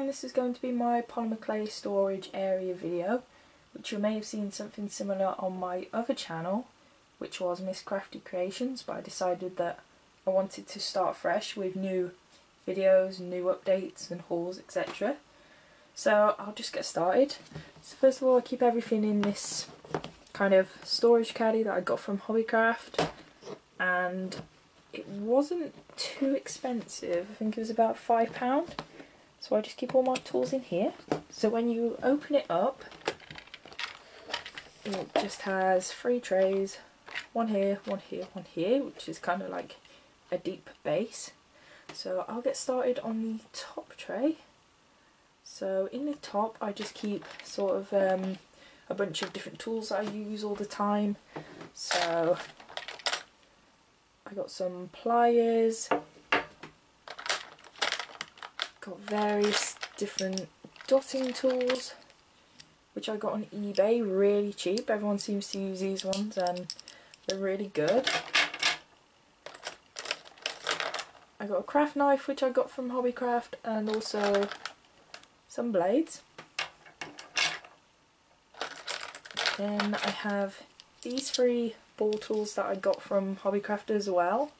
everyone, this is going to be my polymer clay storage area video, which you may have seen something similar on my other channel, which was Miss Crafty Creations, but I decided that I wanted to start fresh with new videos, new updates and hauls, etc. So I'll just get started. So first of all, I keep everything in this kind of storage caddy that I got from Hobbycraft, and it wasn't too expensive. I think it was about £5. So I just keep all my tools in here. So when you open it up, it just has 3 trays, one here, one here, one here, which is kind of like a deep base. So I'll get started on the top tray. So in the top I just keep sort of a bunch of different tools that I use all the time. So I got some pliers, got various different dotting tools which I got on eBay really cheap. Everyone seems to use these ones and they're really good. I got a craft knife which I got from Hobbycraft, and also some blades. Then I have these 3 ball tools that I got from Hobbycraft as well.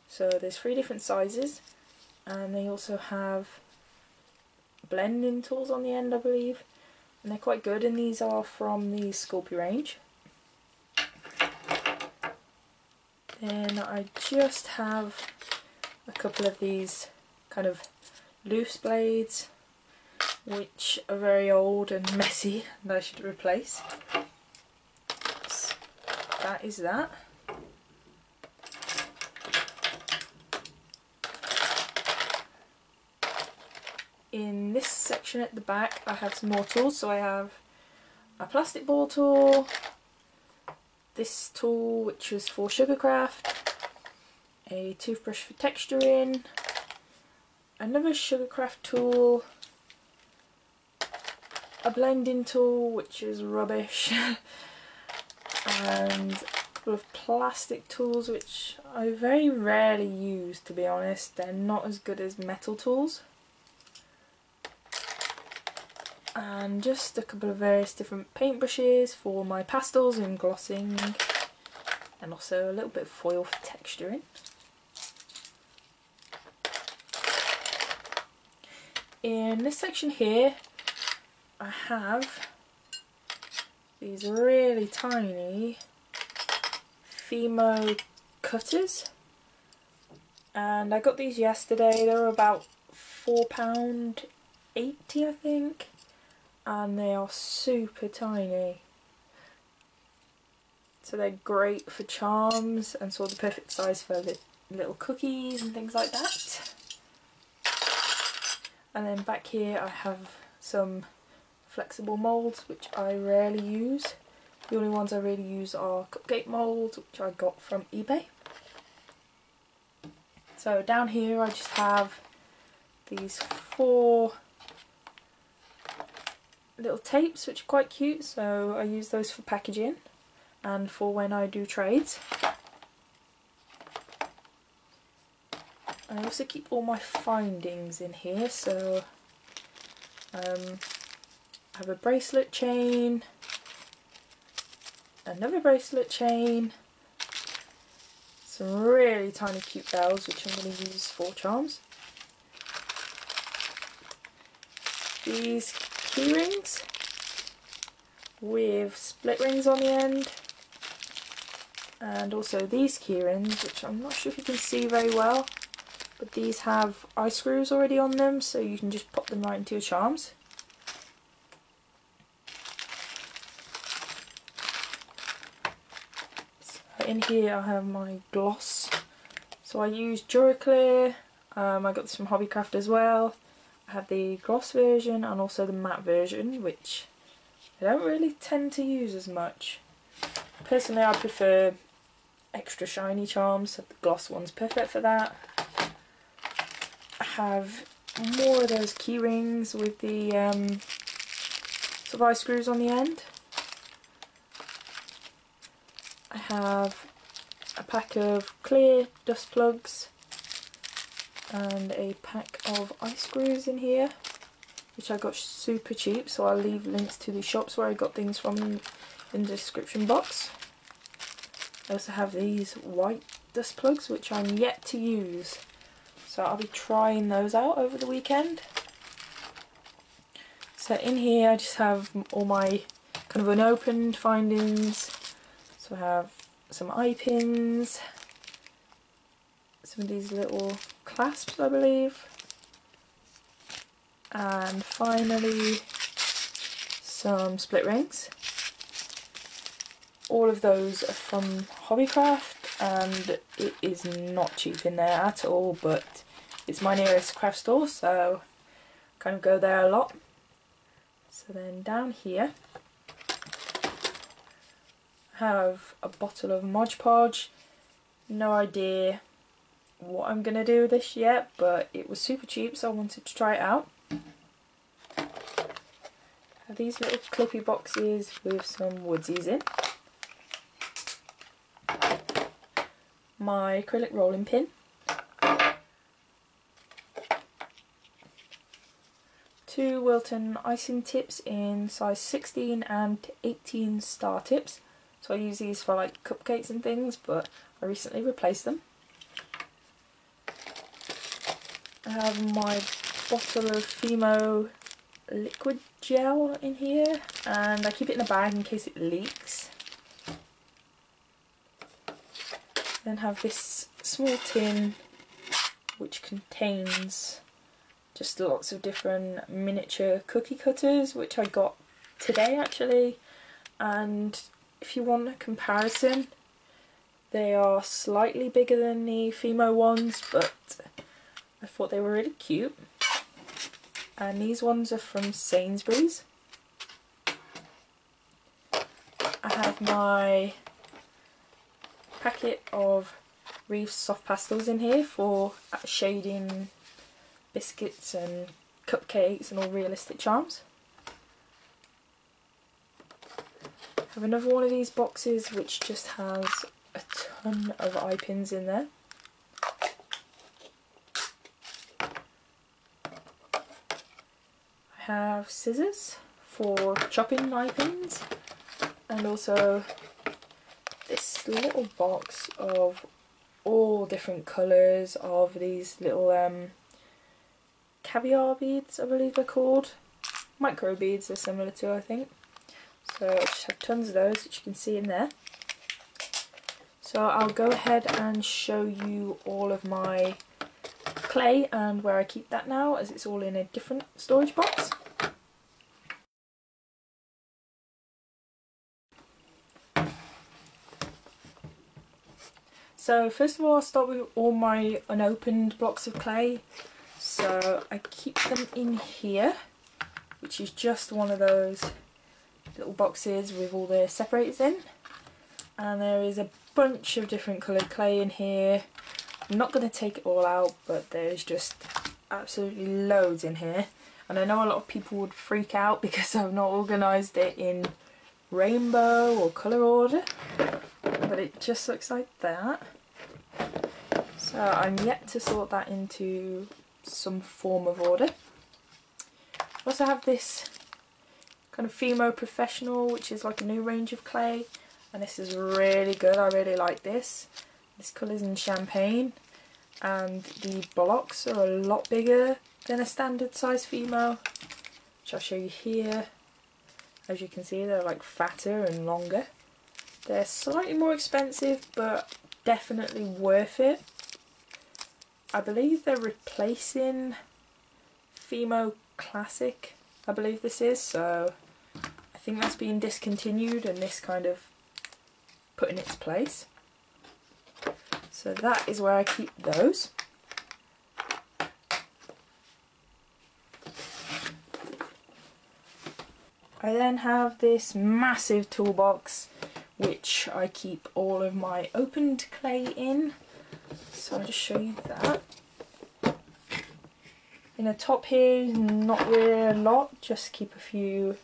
So there's 3 different sizes, and they also have blending tools on the end, I believe, and they're quite good, and these are from the Sculpey range. Then I just have a couple of these kind of loose blades which are very old and messy and I should replace. So that is that. In this section at the back I have some more tools. So I have a plastic ball tool, this tool which was for sugarcraft, a toothbrush for texturing, another sugarcraft tool, a blending tool which is rubbish, and a couple of plastic tools which I very rarely use, to be honest. They're not as good as metal tools. And just a couple of various different paintbrushes for my pastels and glossing, and also a little bit of foil for texturing. In this section here I have these really tiny Fimo cutters, and I got these yesterday. They were about £4.80 I think, and they are super tiny. So they're great for charms and sort of the perfect size for little cookies and things like that. And then back here I have some flexible moulds which I rarely use. The only ones I really use are Cupcake Molds, which I got from eBay. So down here I just have these 4 little tapes which are quite cute, so I use those for packaging and for when I do trades. I also keep all my findings in here, so I have a bracelet chain, another bracelet chain, some really tiny cute bells which I'm going to use for charms, these key rings with split rings on the end, and also these key rings which I'm not sure if you can see very well, but these have eye screws already on them, so you can just pop them right into your charms. So in here I have my gloss. So I use Duraclear, I got this from Hobbycraft as well. I have the gloss version and also the matte version, which I don't really tend to use as much. Personally I prefer extra shiny charms, so the gloss one's perfect for that. I have more of those key rings with the sort of eye screws on the end. I have a pack of clear dust plugs and a pack of eye screws in here. which I got super cheap, so I'll leave links to the shops where I got things from in the description box. I also have these white dust plugs, which I'm yet to use, so I'll be trying those out over the weekend. So in here I just have all my kind of unopened findings. So I have some eye pins, some of these little clasps I believe, and finally some split rings. All of those are from Hobbycraft and it is not cheap in there at all, but it's my nearest craft store, so I kind of go there a lot. So then down here I have a bottle of Modge Podge. No idea what I'm going to do with this yet, but it was super cheap, so I wanted to try it out. I have these little clippy boxes with some woodsies in. My acrylic rolling pin. Two Wilton icing tips in size 16 and 18 star tips. So I use these for like cupcakes and things, but I recently replaced them. I have my bottle of Fimo liquid gel in here, and I keep it in a bag in case it leaks. Then have this small tin which contains just lots of different miniature cookie cutters, which I got today actually, and if you want a comparison, they are slightly bigger than the Fimo ones, but I thought they were really cute. And these ones are from Sainsbury's. I have my packet of Reeves soft pastels in here for shading biscuits and cupcakes and all realistic charms. I have another one of these boxes which just has a ton of eye pins in there. I have scissors for chopping eye pins, and also this little box of all different colours of these little caviar beads, I believe they're called. Micro beads are similar to, I think. So I just have tons of those, which you can see in there. So I'll go ahead and show you all of my clay and where I keep that now, as it's all in a different storage box. So first of all, I'll start with all my unopened blocks of clay. So I keep them in here, which is just one of those little boxes with all the separators in. And there is a bunch of different coloured clay in here. I'm not going to take it all out, but there's just absolutely loads in here. And I know a lot of people would freak out because I've not organised it in rainbow or colour order, but it just looks like that. So I'm yet to sort that into some form of order. I also have this kind of Fimo Professional, which is like a new range of clay, and this is really good. I really like this. This colour's in champagne, and the blocks are a lot bigger than a standard size Fimo, which I'll show you here. As you can see, they're like fatter and longer. They're slightly more expensive, but definitely worth it. I believe they're replacing Fimo Classic, I believe this is, so I think that's being discontinued and this kind of put in its place. So that is where I keep those. I then have this massive toolbox which I keep all of my opened clay in. So I'll just show you that. In the top here, not really a lot, just keep a few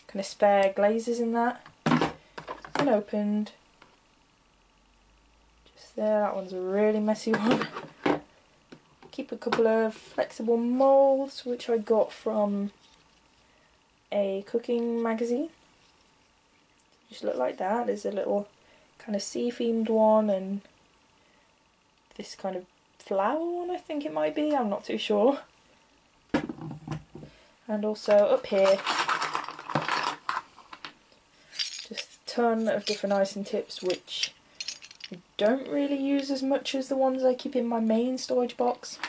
kind of spare glazes in that. Unopened. Just there, that one's a really messy one. keep a couple of flexible molds which I got from a cooking magazine. Just look like that. There's a little kind of sea themed one and this kind of flower one, I think it might be, I'm not too sure. And also up here, just a ton of different icing tips which I don't really use as much as the ones I keep in my main storage box.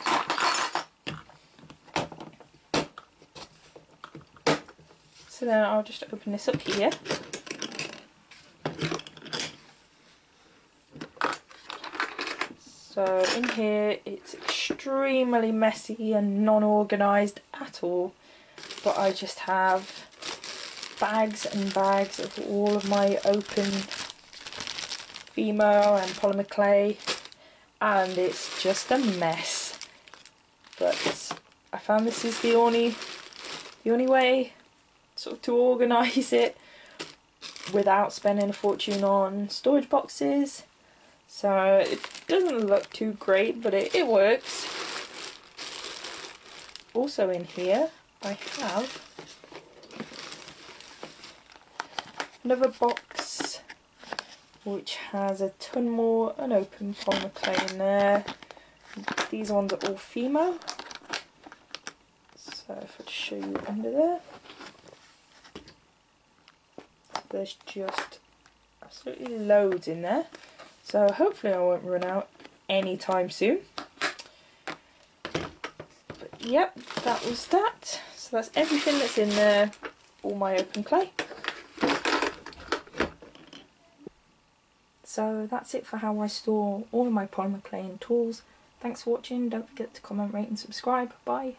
So then I'll just open this up here. So in here it's extremely messy and non-organised at all, but I just have bags and bags of all of my open Polymer and polymer clay, and it's just a mess. But I found this is the only way sort of to organise it without spending a fortune on storage boxes. So it doesn't look too great, but it works. Also in here I have another box which has a ton more unopened polymer clay in there. These ones are all female. So if I just show you under there, there's just absolutely loads in there. So hopefully I won't run out anytime soon. But yep, that was that. So that's everything that's in there, all my open clay. So that's it for how I store all of my polymer clay and tools. Thanks for watching, don't forget to comment, rate and subscribe. Bye!